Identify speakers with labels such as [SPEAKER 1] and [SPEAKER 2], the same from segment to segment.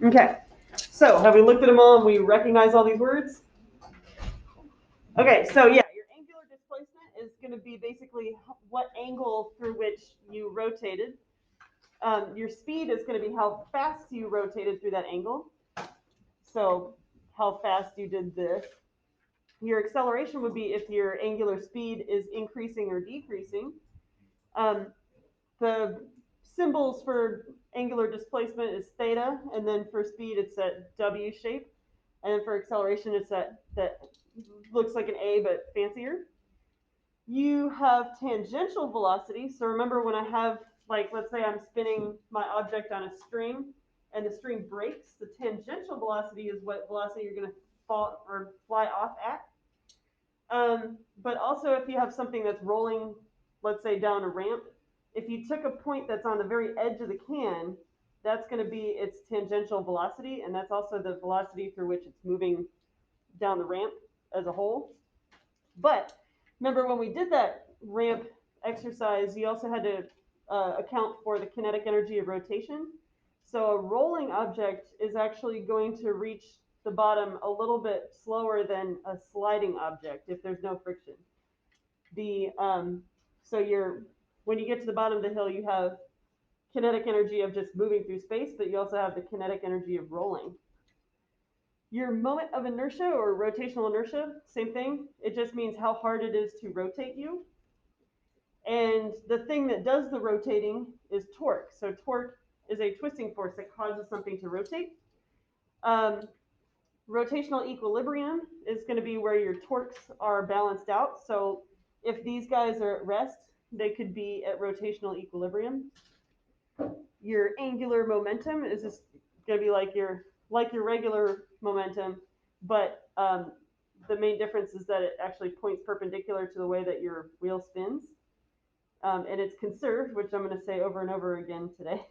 [SPEAKER 1] Okay, so have we looked at them all and we recognize all these words? Okay, so yeah, your angular displacement is going to be basically what angle through which you rotated. Your speed is going to be how fast you rotated through that angle. So how fast you did this. Your acceleration would be if your angular speed is increasing or decreasing. Um, the symbols for angular displacement is theta, and then for speed it's that W shape, and then for acceleration it's that looks like an A but fancier. You have tangential velocity. So remember when I have, like, let's say I'm spinning my object on a string and the string breaks, the tangential velocity is what velocity you're going to fall or fly off at. But also if you have something that's rolling, let's say down a ramp, if you took a point that's on the very edge of the can, that's going to be its tangential velocity, and that's also the velocity through which it's moving down the ramp as a whole. But remember when we did that ramp exercise, you also had to account for the kinetic energy of rotation. So a rolling object is actually going to reach the bottom a little bit slower than a sliding object if there's no friction. So when you get to the bottom of the hill, you have kinetic energy of just moving through space, but you also have the kinetic energy of rolling. Your moment of inertia or rotational inertia, same thing. It just means how hard it is to rotate you. And the thing that does the rotating is torque. So torque is a twisting force that causes something to rotate. Rotational equilibrium is going to be where your torques are balanced out. So if these guys are at rest, they could be at rotational equilibrium. Your angular momentum is just going to be like your regular momentum, but the main difference is that it actually points perpendicular to the way that your wheel spins. And it's conserved, which I'm going to say over and over again today.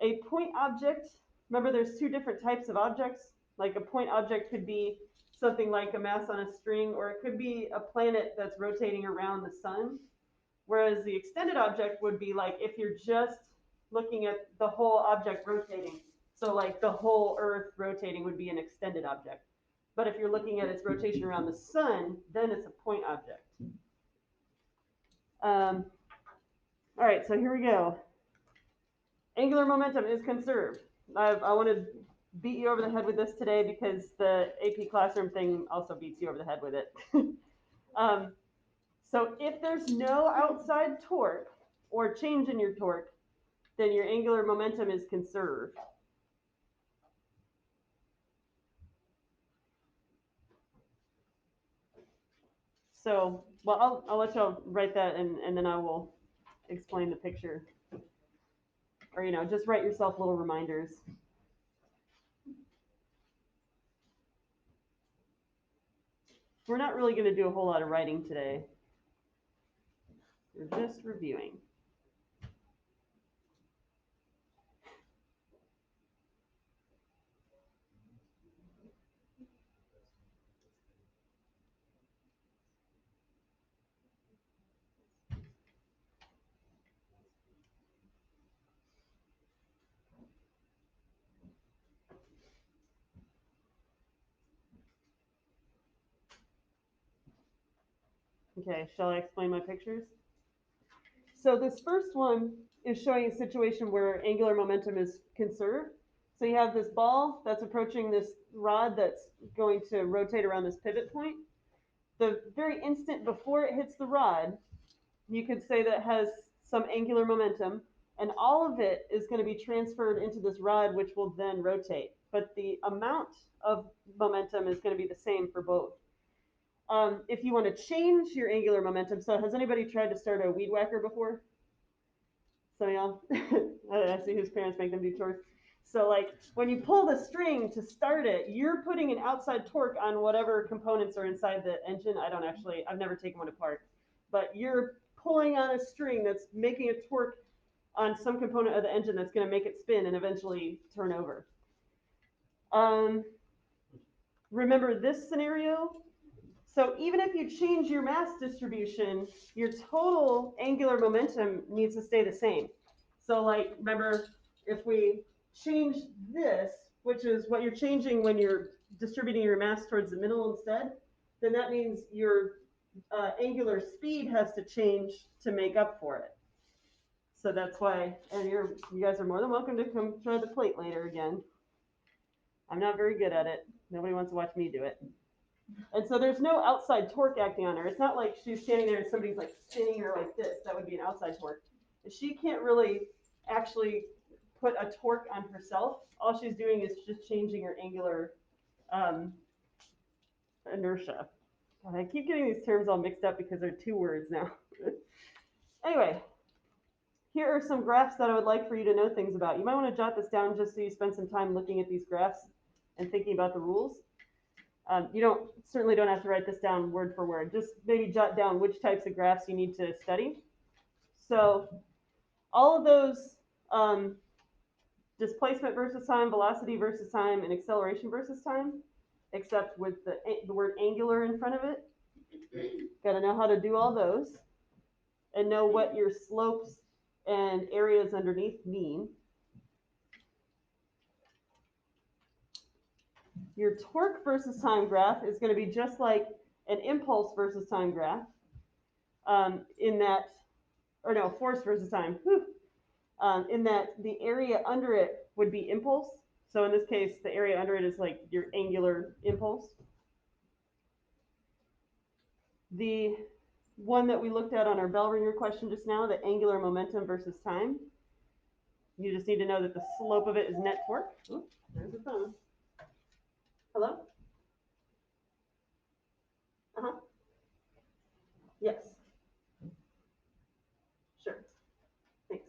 [SPEAKER 1] A point object, remember there's two different types of objects. Like a point object could be something like a mass on a string, or it could be a planet that's rotating around the sun. Whereas the extended object would be like if you're just looking at the whole object rotating. So like the whole Earth rotating would be an extended object. But if you're looking at its rotation around the sun, then it's a point object. All right, so here we go. Angular momentum is conserved. I want to beat you over the head with this today because the AP Classroom thing also beats you over the head with it. So if there's no outside torque or change in your torque, then your angular momentum is conserved. So, well, I'll let y'all write that and then I will explain the picture. Or, just write yourself little reminders. We're not really going to do a whole lot of writing today. We're just reviewing. Okay, shall I explain my pictures? So this first one is showing a situation where angular momentum is conserved. So you have this ball that's approaching this rod that's going to rotate around this pivot point. The very instant before it hits the rod, you could say that it has some angular momentum, and all of it is going to be transferred into this rod, which will then rotate. But the amount of momentum is going to be the same for both. If you want to change your angular momentum, so has anybody tried to start a weed whacker before? Some of y'all? I see whose parents make them do chores. So like when you pull the string to start it, you're putting an outside torque on whatever components are inside the engine. I've never taken one apart, but you're pulling on a string that's making a torque on some component of the engine that's going to make it spin and eventually turn over. Remember this scenario? So even if you change your mass distribution, your total angular momentum needs to stay the same. So like, remember, if we change this, which is what you're changing when you're distributing your mass towards the middle instead, then that means your angular speed has to change to make up for it. So that's why, and you guys are more than welcome to come try the plate later again. I'm not very good at it. Nobody wants to watch me do it. And so there's no outside torque acting on her. It's not like she's standing there and somebody's like spinning her like this. That would be an outside torque. And she can't really actually put a torque on herself. All she's doing is just changing her angular inertia. God, I keep getting these terms all mixed up because they're two words now. Anyway, here are some graphs that I would like for you to know things about. You might want to jot this down just so you spend some time looking at these graphs and thinking about the rules. You certainly don't have to write this down word for word. Just maybe jot down which types of graphs you need to study. So all of those displacement versus time, velocity versus time, and acceleration versus time, except with the word angular in front of it. Got to know how to do all those and know what your slopes and areas underneath mean. Your torque versus time graph is going to be just like an impulse versus time graph in that, or no, force versus time, in that the area under it would be impulse. So in this case, the area under it is like your angular impulse. The one that we looked at on our bell ringer question just now, the angular momentum versus time, you just need to know that the slope of it is net torque. Ooh, there's the phone. Hello? Uh-huh. Yes. Sure. Thanks.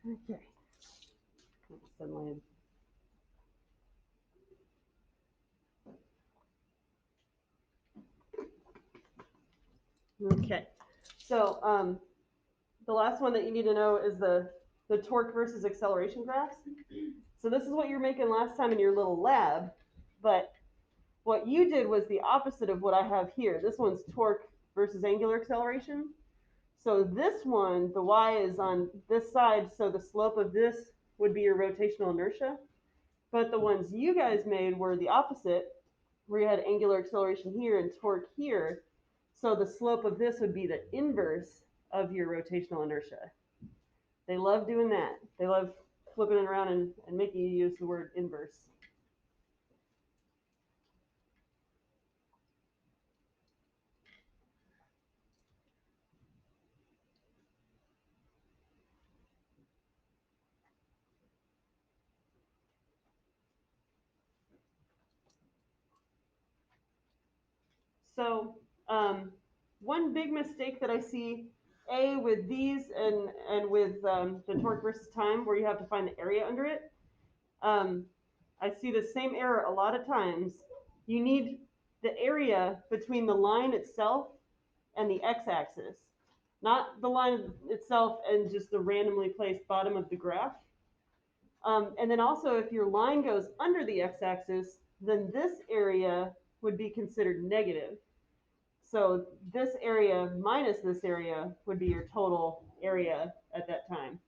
[SPEAKER 1] Okay. Okay. So the last one that you need to know is the torque versus acceleration graphs. So this is what you're making last time in your little lab, but what you did was the opposite of what I have here. This one's torque versus angular acceleration. So this one, the y is on this side, so the slope of this would be your rotational inertia. But the ones you guys made were the opposite, where you had angular acceleration here and torque here. So the slope of this would be the inverse of your rotational inertia. They love doing that. They love flipping it around and making you use the word inverse. So one big mistake that I see, with these and with the torque versus time, where you have to find the area under it, I see the same error a lot of times. You need the area between the line itself and the x-axis, not the line itself and just the randomly placed bottom of the graph. And then also, if your line goes under the x-axis, then this area would be considered negative. So this area minus this area would be your total area at that time.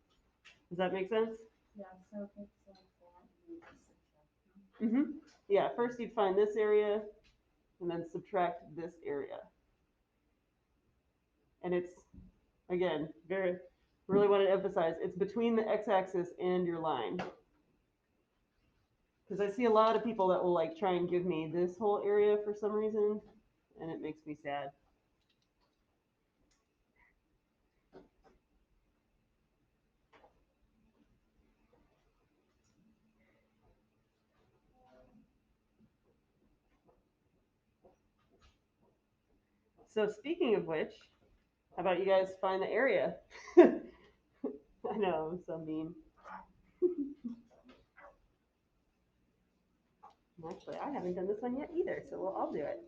[SPEAKER 1] Does that make sense?
[SPEAKER 2] Yeah, so if it's like that, you just subtract.
[SPEAKER 1] Mm-hmm. Yeah, first you'd find this area and then subtract this area. And it's, again, really want to emphasize, it's between the x-axis and your line. Because I see a lot of people that will like try and give me this whole area for some reason, and it makes me sad. So speaking of which, how about you guys find the area? I know, I'm so mean. Actually, I haven't done this one yet either, so I'll do it.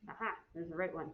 [SPEAKER 1] Aha, there's the right one.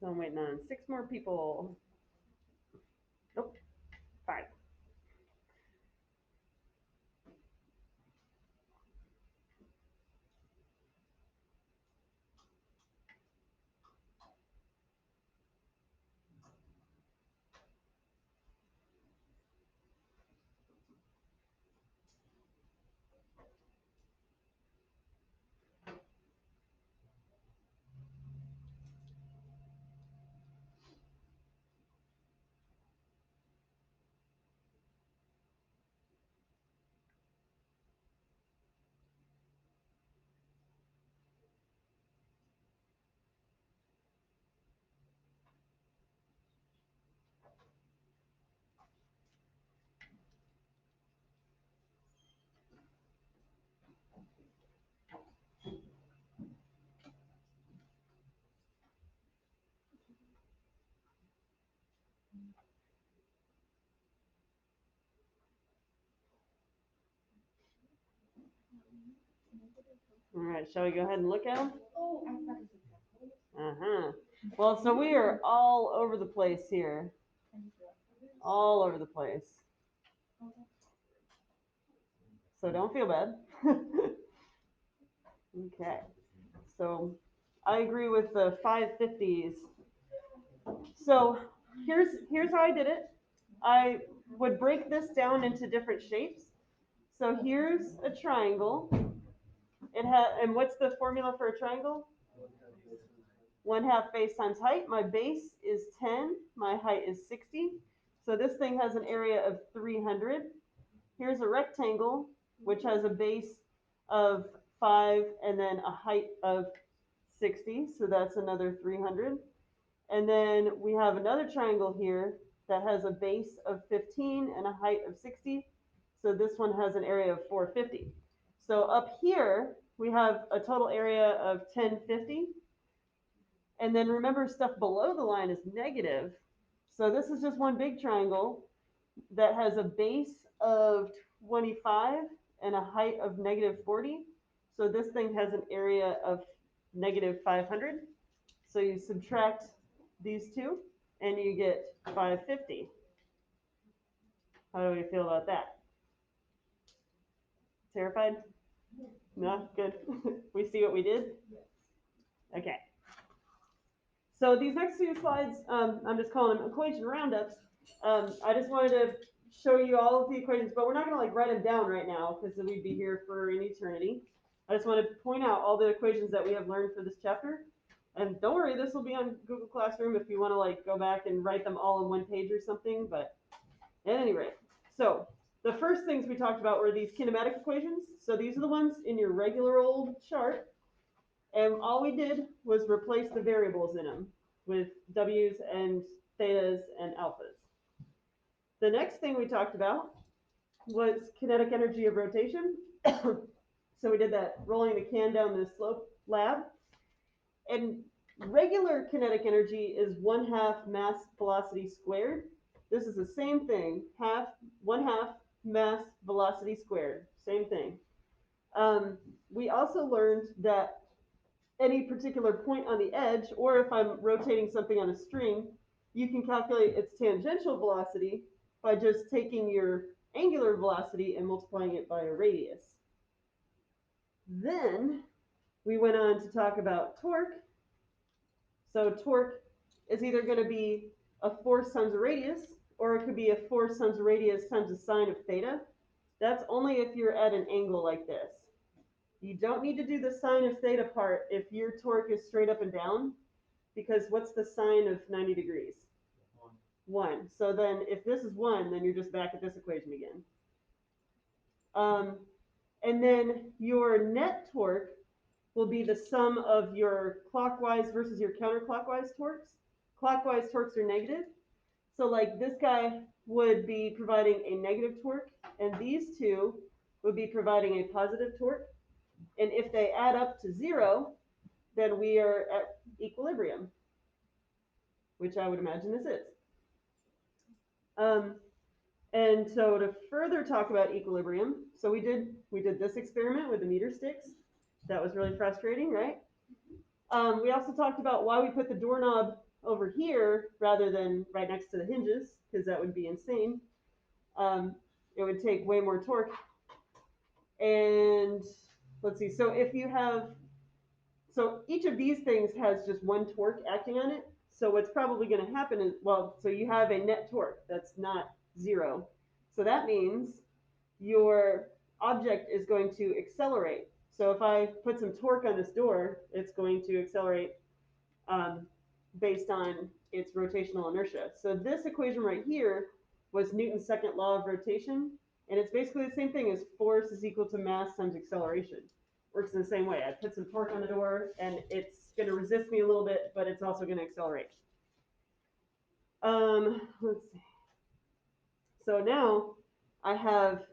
[SPEAKER 1] So I'm waiting on 6 more people. Nope, 5. All right, shall we go ahead and look at them?
[SPEAKER 2] Oh, I forgot to subtract.
[SPEAKER 1] Uh-huh. Well, so we are all over the place here. All over the place. So don't feel bad. Okay. So I agree with the 550s. So here's how I did it. I would break this down into different shapes. So here's a triangle. And what's the formula for a triangle? 1/2 base times height. My base is 10. My height is 60. So this thing has an area of 300. Here's a rectangle, which has a base of 5 and then a height of 60. So that's another 300. And then we have another triangle here that has a base of 15 and a height of 60. So this one has an area of 450. So up here, we have a total area of 1050. And then remember, stuff below the line is negative. So this is just one big triangle that has a base of 25 and a height of negative 40. So this thing has an area of negative 500. So you subtract these two and you get 550. How do we feel about that? Terrified? No? Good. We see what we did? Okay. So these next two slides, I'm just calling them equation roundups. I just wanted to show you all of the equations, but we're not going to like write them down right now because then we'd be here for an eternity. I just want to point out all the equations that we have learned for this chapter. And don't worry, this will be on Google Classroom if you want to like go back and write them all on one page or something. But at any rate, so the first things we talked about were these kinematic equations. So these are the ones in your regular old chart. And all we did was replace the variables in them with W's and thetas and alphas. The next thing we talked about was kinetic energy of rotation. So we did that rolling the can down the slope lab. And regular kinetic energy is 1/2 mass velocity squared. This is the same thing, 1/2 mass velocity squared, same thing. We also learned that any particular point on the edge, or if I'm rotating something on a string, you can calculate its tangential velocity by just taking your angular velocity and multiplying it by a radius. Then we went on to talk about torque. So torque is either going to be a force times a radius, or it could be a force times a radius times the sine of theta. That's only if you're at an angle like this. You don't need to do the sine of theta part if your torque is straight up and down, because what's the sine of 90 degrees? 1. So then if this is 1, then you're just back at this equation again. And then your net torque will be the sum of your clockwise versus your counterclockwise torques. Clockwise torques are negative. So like this guy would be providing a negative torque, and these two would be providing a positive torque. And if they add up to 0, then we are at equilibrium, which I would imagine this is. And so to further talk about equilibrium, so we did this experiment with the meter sticks. That was really frustrating, right? We also talked about why we put the doorknob over here rather than right next to the hinges, because that would be insane. It would take way more torque. And let's see, so if you have, so each of these things has just one torque acting on it. So what's probably going to happen is, well, so you have a net torque that's not 0. So that means your object is going to accelerate. So if I put some torque on this door, it's going to accelerate based on its rotational inertia. So this equation right here was Newton's second law of rotation, and it's basically the same thing as force is equal to mass times acceleration. Works in the same way. I put some torque on the door, and it's going to resist me a little bit, but it's also going to accelerate. Let's see. So now I have,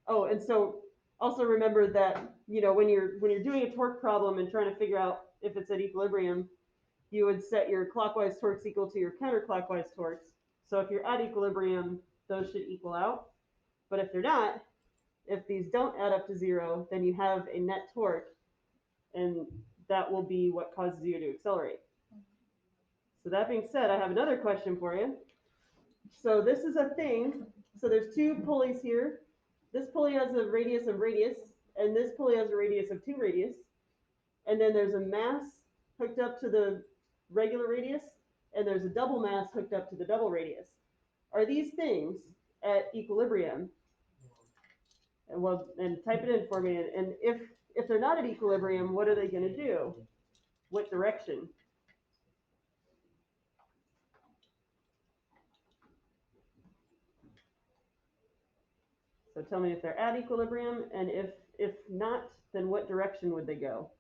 [SPEAKER 1] oh, and so also remember that, you know, when you're doing a torque problem and trying to figure out if it's at equilibrium, you would set your clockwise torques equal to your counterclockwise torques. So if you're at equilibrium, those should equal out. But if they're not, If these don't add up to 0, then you have a net torque, and that will be what causes you to accelerate. So that being said, I have another question for you. So this is a thing. So there's two pulleys here. This pulley has a radius of radius, and this pulley has a radius of 2 radius. And then there's a mass hooked up to the regular radius, and there's a double mass hooked up to the double radius. Are these things at equilibrium? And well, and type it in for me. And if they're not at equilibrium, what are they going to do? What direction? So tell me if they're at equilibrium, and if not, then what direction would they go?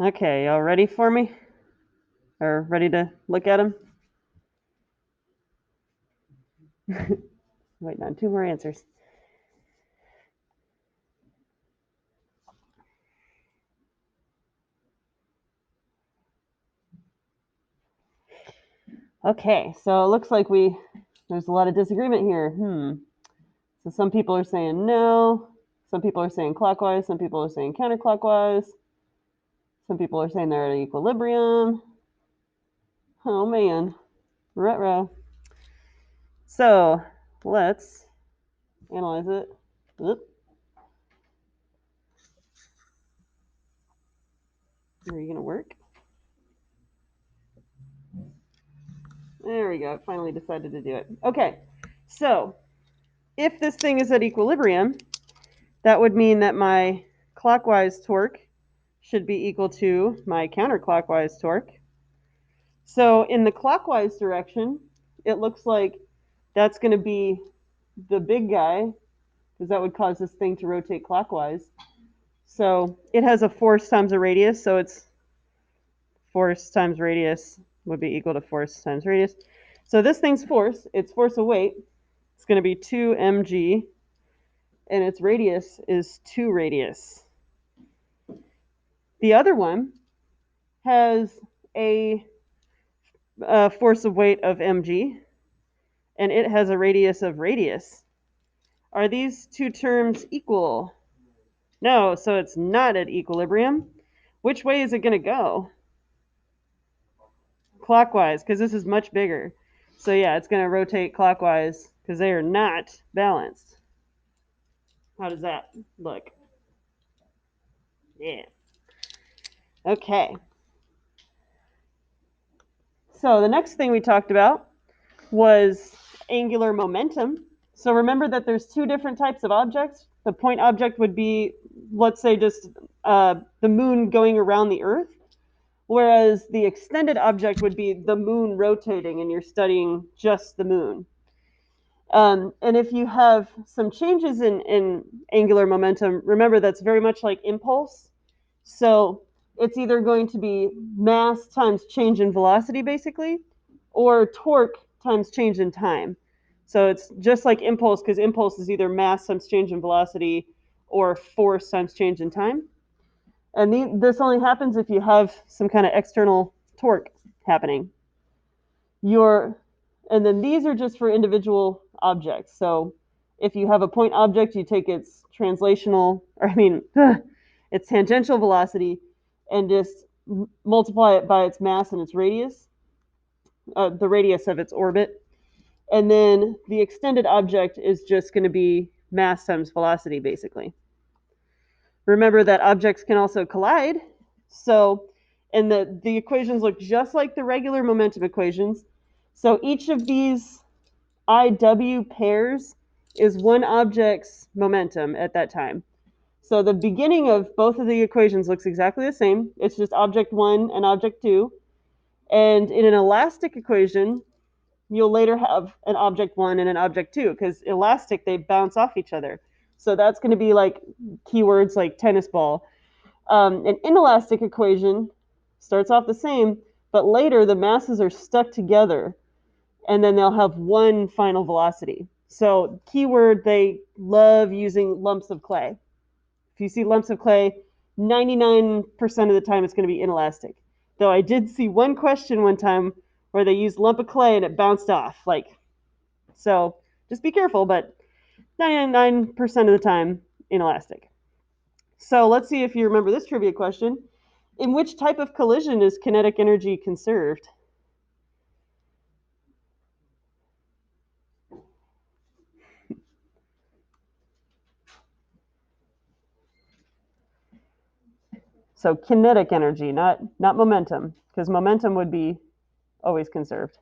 [SPEAKER 1] Okay, y'all ready for me? Or ready to look at them? Waiting on 2 more answers. Okay, so it looks like there's a lot of disagreement here. So some people are saying no, some people are saying clockwise, some people are saying counterclockwise, some people are saying they're at equilibrium. Oh man, ruh-roh. So let's analyze it. Oop. Are you gonna work? There we go. Finally decided to do it. Okay, so if this thing is at equilibrium, that would mean that my clockwise torque should be equal to my counterclockwise torque. So in the clockwise direction, it looks like that's going to be the big guy, because that would cause this thing to rotate clockwise. So it has a force times a radius, so it's force times radius would be equal to force times radius. So this thing's force, its force of weight, it's going to be 2 mg, and its radius is 2 radius. The other one has a force of weight of mg, and it has a radius of radius. Are these two terms equal? No, so it's not at equilibrium. Which way is it going to go? Clockwise, because this is much bigger. So yeah, it's going to rotate clockwise because they are not balanced. How does that look? Yeah. Okay. So the next thing we talked about was angular momentum. So remember that there's 2 different types of objects. The point object would be, let's say, just the moon going around the Earth, whereas the extended object would be the moon rotating, and you're studying just the moon. And if you have some changes in angular momentum, remember that's very much like impulse. So it's either going to be mass times change in velocity, basically, or torque times change in time. So it's just like impulse, because impulse is either mass times change in velocity or force times change in time. And this only happens if you have some kind of external torque happening. Your and then these are just for individual objects. So if you have a point object, you take its translational, or I mean, its tangential velocity, and just multiply it by its mass and its radius, the radius of its orbit. And then the extended object is just going to be mass times velocity, basically. Remember that objects can also collide. So, and the equations look just like the regular momentum equations. So each of these IW pairs is one object's momentum at that time. So the beginning of both of the equations looks exactly the same. It's just object one and object two. And in an elastic equation, you'll later have an object one and an object two, because elastic, they bounce off each other. So that's going to be like keywords like tennis ball. An inelastic equation starts off the same, but later the masses are stuck together, and then they'll have one final velocity. So keyword, they love using lumps of clay. If you see lumps of clay, 99% of the time it's going to be inelastic. Though I did see one question one time where they used lump of clay and it bounced off. So just be careful, but 99% of the time inelastic. So let's see if you remember this trivia question. In which type of collision is kinetic energy conserved? So kinetic energy, not momentum, because momentum would be always conserved.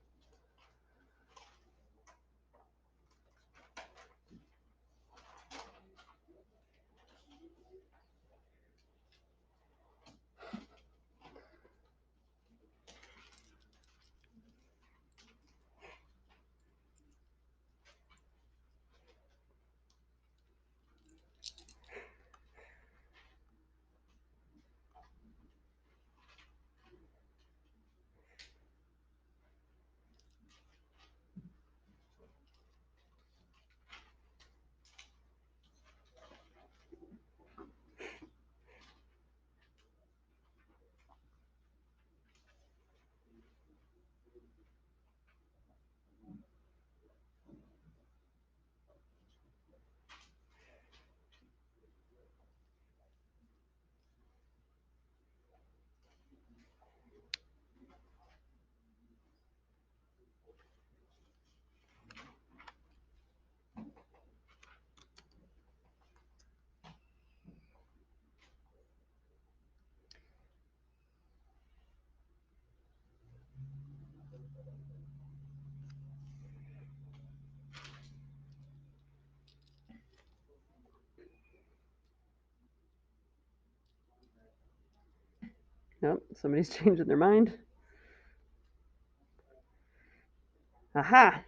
[SPEAKER 1] Nope, somebody's changing their mind. Aha!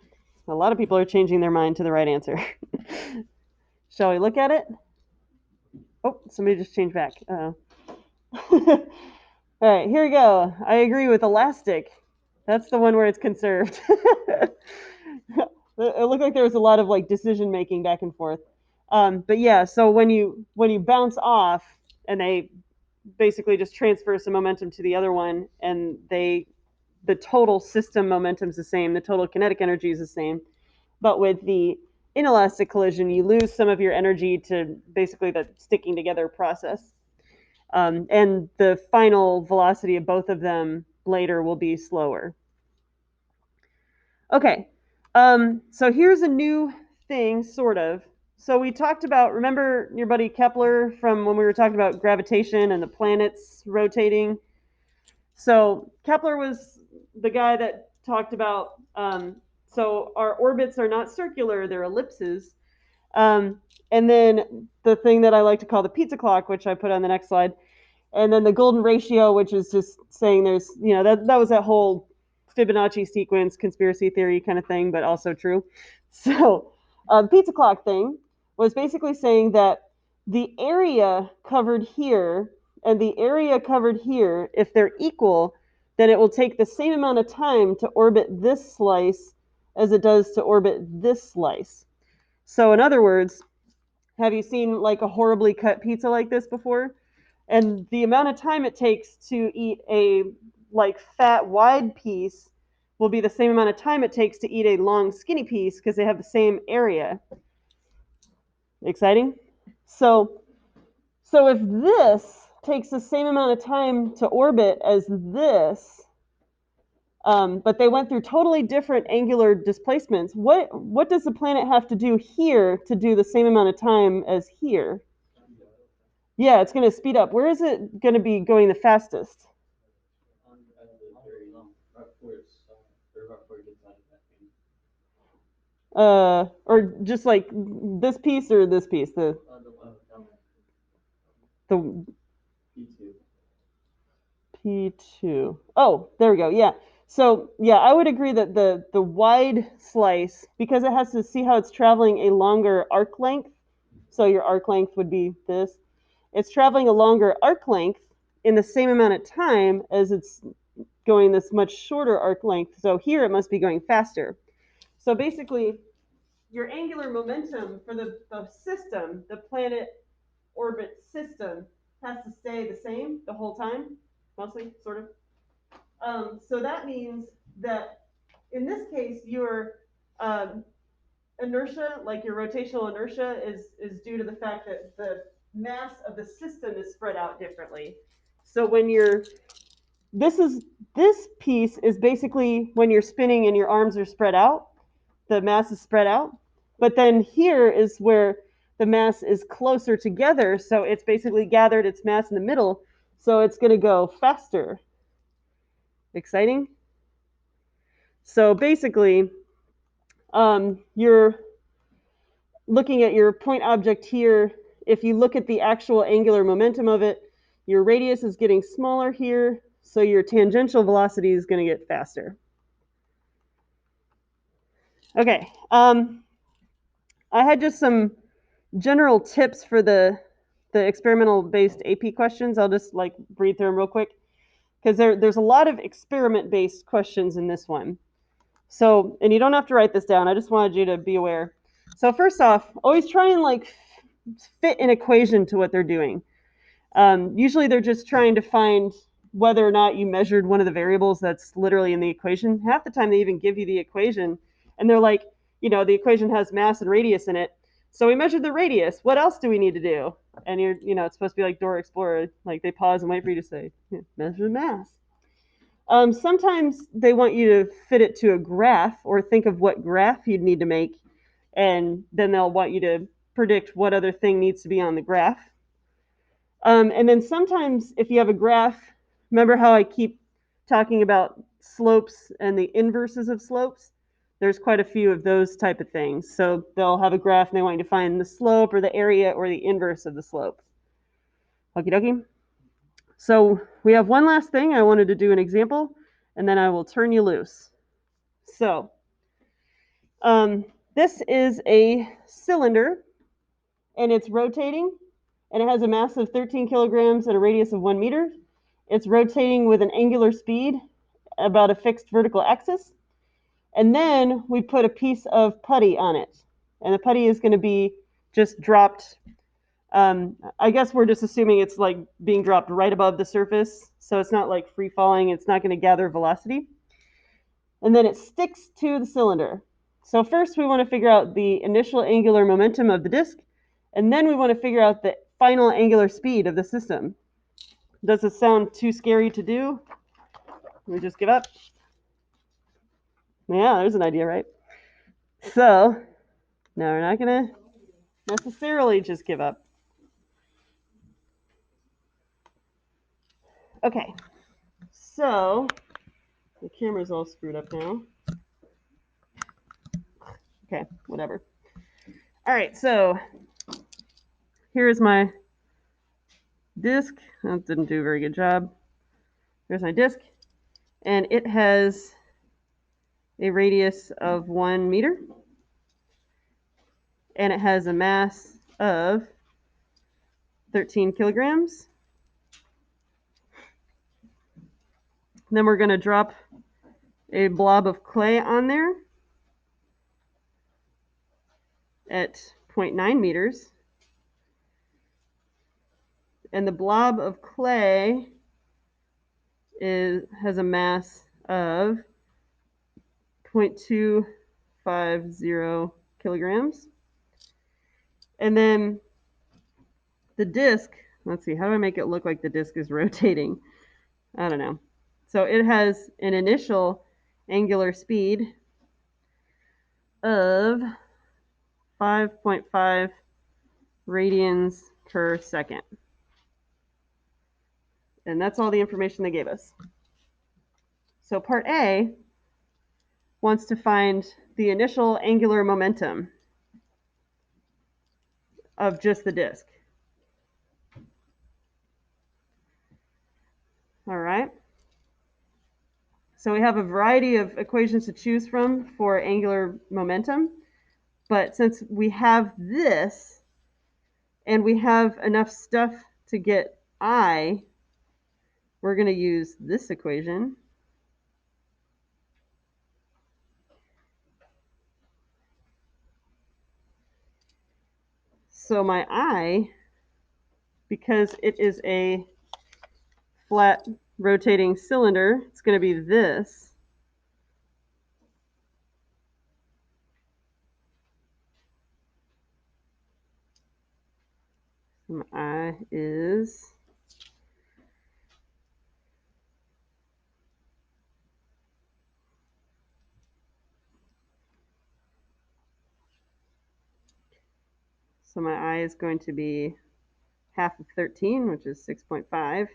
[SPEAKER 1] A lot of people are changing their mind to the right answer. Shall we look at it? Oh, somebody just changed back. All right, here we go. I agree with elastic. That's the one where it's conserved. It looked like there was a lot of like decision making back and forth. But yeah, so when you bounce off and they basically just transfer some momentum to the other one, and the total system momentum is the same, the total kinetic energy is the same. But with the inelastic collision, you lose some of your energy to basically the sticking together process. And the final velocity of both of them later will be slower. Okay, so here's a new thing, sort of. So we talked about, remember your buddy Keppler from when we were talking about gravitation and the planets rotating? So Keppler was the guy that talked about, so our orbits are not circular, they're ellipses. And then the thing that I like to call the pizza clock, which I put on the next slide, and then the golden ratio, which is just saying there's, that was that whole Fibonacci sequence conspiracy theory kind of thing, but also true. So the pizza clock thing was basically saying that the area covered here and the area covered here, if they're equal, then it will take the same amount of time to orbit this slice as it does to orbit this slice. So in other words, have you seen like a horribly cut pizza like this before? And the amount of time it takes to eat a like fat wide piece will be the same amount of time it takes to eat a long skinny piece because they have the same area. Exciting? So if this takes the same amount of time to orbit as this, but they went through totally different angular displacements, what does the planet have to do here to do the same amount of time as here? Yeah, it's going to speed up. Where is it going to be going the fastest? Or just like this piece or this piece? The P2. Oh, there we go. Yeah. So yeah, I would agree that the wide slice, because it has to see how it's traveling a longer arc length. So your arc length would be this. It's traveling a longer arc length in the same amount of time as it's going this much shorter arc length. So here it must be going faster. So basically, your angular momentum for the system, the planet orbit system, has to stay the same the whole time, mostly, sort of. So that means that in this case, your inertia, like your rotational inertia, is due to the fact that the mass of the system is spread out differently. So when you're this piece is basically when you're spinning and your arms are spread out, the mass is spread out. But then here is where the mass is closer together, so it's basically gathered its mass in the middle, so it's going to go faster. Exciting? So basically, you're looking at your point object here. If you look at the actual angular momentum of it, your radius is getting smaller here, so your tangential velocity is going to get faster. Okay, I had just some general tips for the experimental based AP questions. I'll just like read through them real quick because there's a lot of experiment based questions in this one. So, and you don't have to write this down. I just wanted you to be aware. So first off, always try and like fit an equation to what they're doing. Usually they're just trying to find whether or not you measured one of the variables that's literally in the equation. Half the time they even give you the equation and they're like, the equation has mass and radius in it. So we measured the radius. What else do we need to do? And it's supposed to be like Dora Explorer. Like they pause and wait for you to say, measure mass. Sometimes they want you to fit it to a graph or think of what graph you'd need to make. And then they'll want you to predict what other thing needs to be on the graph. And then sometimes if you have a graph, remember how I keep talking about slopes and the inverses of slopes? There's quite a few of those type of things. So they'll have a graph and they want you to find the slope or the area or the inverse of the slope. Okie dokie. So we have one last thing. I wanted to do an example and then I will turn you loose. So this is a cylinder and it's rotating and it has a mass of 13 kilograms and a radius of 1 meter. It's rotating with an angular speed about a fixed vertical axis. And then we put a piece of putty on it. And the putty is going to be just dropped. I guess we're just assuming it's like being dropped right above the surface. So it's not like free falling. It's not going to gather velocity. And then it sticks to the cylinder. So first we want to figure out the initial angular momentum of the disk. And then we want to figure out the final angular speed of the system. Does this sound too scary to do? We just give up? Yeah, there's an idea, right? So, no, we're not going to necessarily just give up. Okay, so the camera's all screwed up now. Okay, whatever. All right, so here's my disk. That didn't do a very good job. Here's my disk, and it has a radius of 1 meter. and it has a mass of 13 kilograms. Then we're going to drop a blob of clay on there at 0.9 meters. And the blob of clay has a mass of 0.250 kilograms. And then the disc, let's see, how do I make it look like the disc is rotating? I don't know. So it has an initial angular speed of 5.5 radians per second. And that's all the information they gave us. So part A wants to find the initial angular momentum of just the disk. All right. So we have a variety of equations to choose from for angular momentum. But since we have this and we have enough stuff to get I, we're going to use this equation. So my I, because it is a flat rotating cylinder, it's going to be this. So my I is so my I is going to be half of 13, which is 6.5.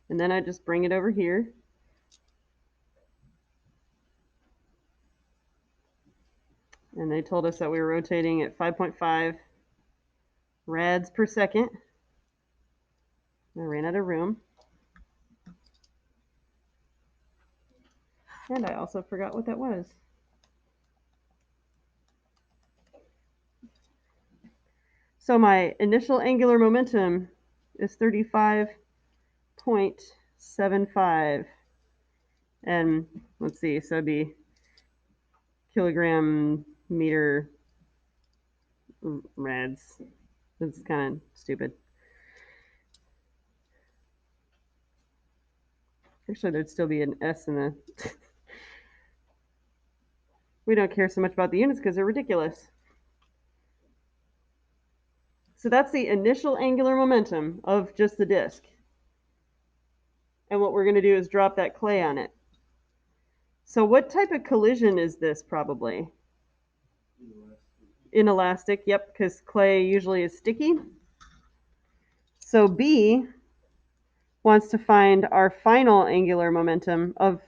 [SPEAKER 1] And then I just bring it over here. And they told us that we were rotating at 5.5 rads per second. I ran out of room. And I also forgot what that was. So my initial angular momentum is 35.75. And let's see, so it'd be kilogram meter rads. That's kind of stupid. Actually, there'd still be an S in the... We don't care so much about the units because they're ridiculous. So that's the initial angular momentum of just the disk. And what we're going to do is drop that clay on it. So what type of collision is this probably? Inelastic, yep, because clay usually is sticky. So B wants to find our final angular momentum of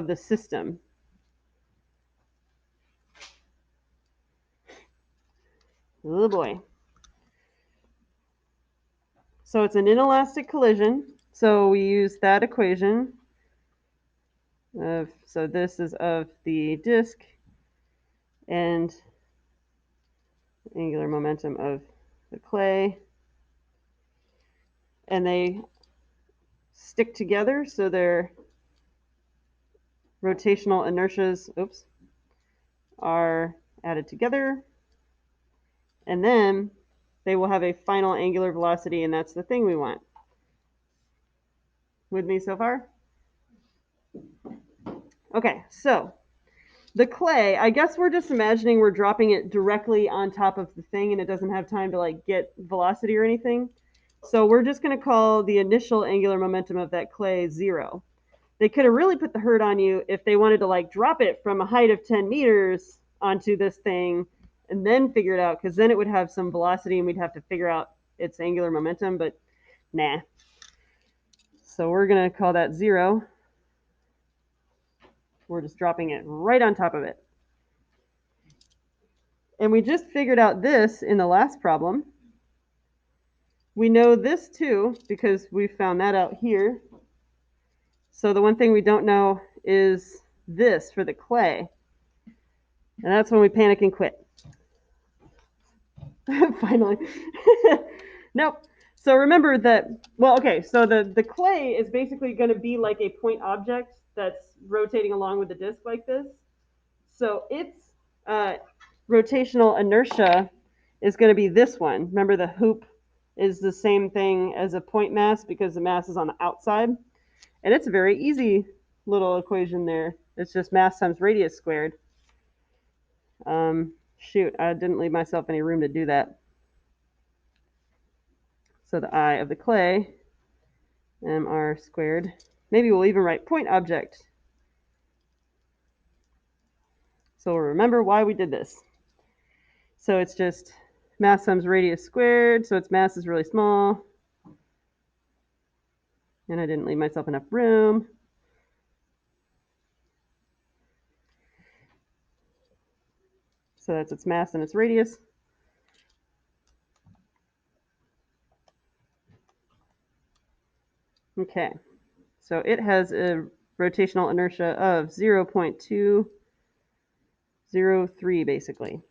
[SPEAKER 1] the system. Oh boy. So it's an inelastic collision. So we use that equation. So this is of the disk and angular momentum of the clay. And they stick together, so their rotational inertias, are added together. And then they will have a final angular velocity, and that's the thing we want. With me so far? Okay, so the clay, I guess we're just imagining we're dropping it directly on top of the thing and it doesn't have time to like get velocity or anything. So we're just going to call the initial angular momentum of that clay 0. They could have really put the hurt on you if they wanted to like drop it from a height of 10 meters onto this thing and then figure it out, because then it would have some velocity and we'd have to figure out its angular momentum, but nah. So we're going to call that 0. We're just dropping it right on top of it. And we just figured out this in the last problem. We know this too because we found that out here. So the one thing we don't know is this for the clay. And that's when we panic and quit. Finally. Nope. So remember that, well, okay, so the clay is basically going to be like a point object that's rotating along with the disc like this. So its rotational inertia is going to be this one. Remember, the hoop is the same thing as a point mass because the mass is on the outside. And it's a very easy little equation there. It's just mass times radius squared. Shoot, I didn't leave myself any room to do that. So the I of the clay, mr squared. Maybe we'll even write point object. So we'll remember why we did this. So it's just mass times radius squared, so its mass is really small. And I didn't leave myself enough room. So that's its mass and its radius. Okay, so it has a rotational inertia of 0.203 basically.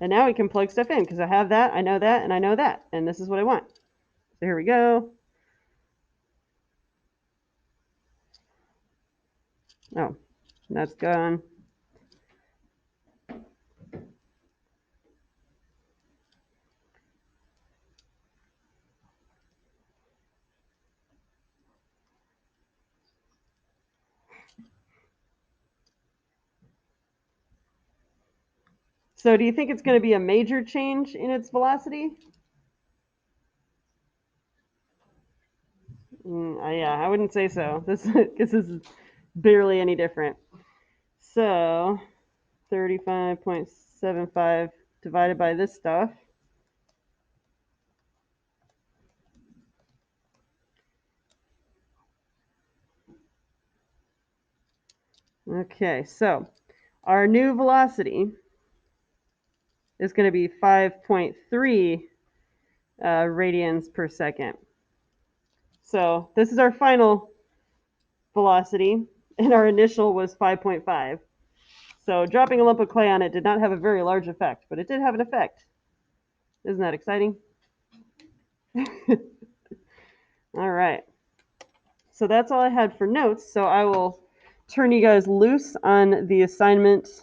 [SPEAKER 1] And now we can plug stuff in because I have that, I know that, and I know that. And this is what I want. So here we go. Oh, that's gone. So do you think it's going to be a major change in its velocity? Yeah, I wouldn't say so. This is barely any different. So 35.75 divided by this stuff. Okay, so our new velocity is going to be 5.3 radians per second. So this is our final velocity, and our initial was 5.5. So dropping a lump of clay on it did not have a very large effect, but it did have an effect. Isn't that exciting? All right. So that's all I had for notes. So I will turn you guys loose on the assignment